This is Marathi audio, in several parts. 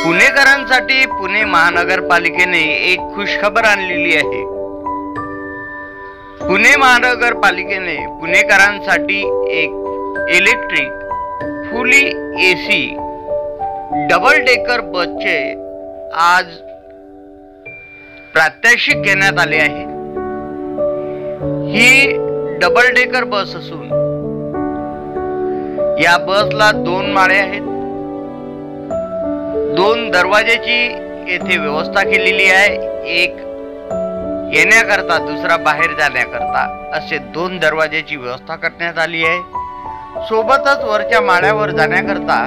पुणेकरांसाठी पुणे महानगरपालिकेने एक खुशखबर आणलेली आहे। पुणे महानगरपालिकेने पुणेकरांसाठी एक इलेक्ट्रिक फुली एसी डबल डेकर बसचे आज प्रात्यक्षिक घेण्यात आले आहे। ही डबल डेकर बस असून या बसला 2 माळे आहेत। 2 दरवाजाची येथे व्यवस्था केलेली आहे। एक येण्याकरता, दुसरा बाहेर जाण्याकरता असे 2 दरवाजाची व्यवस्था करण्यात आली आहे। सोबतच वरच्या माळ्यावर जाण्याकरता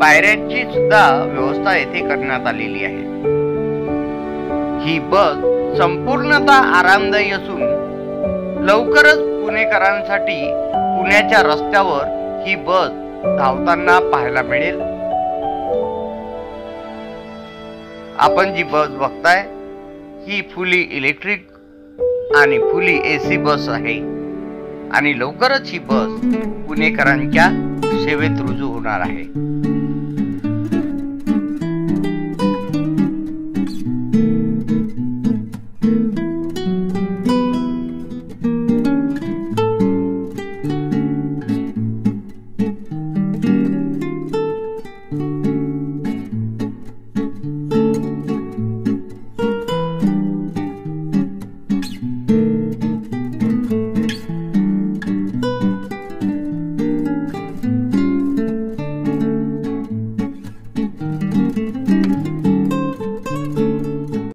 पायऱ्यांची सुद्धा व्यवस्था येथे करण्यात आलेली आहे। ही बस संपूर्णतः आरामदायी असून लवकरच पुणेकरांसाठी पुण्याच्या रस्त्यावर ही बस धावताना पाहायला मिळेल। आपण जी बस बघताय ही फुली इलेक्ट्रिक आणि फुली एसी बस आहे आणि लवकरच ही बस पुणेकरांच्या सेवेत रुजू होणार आहे।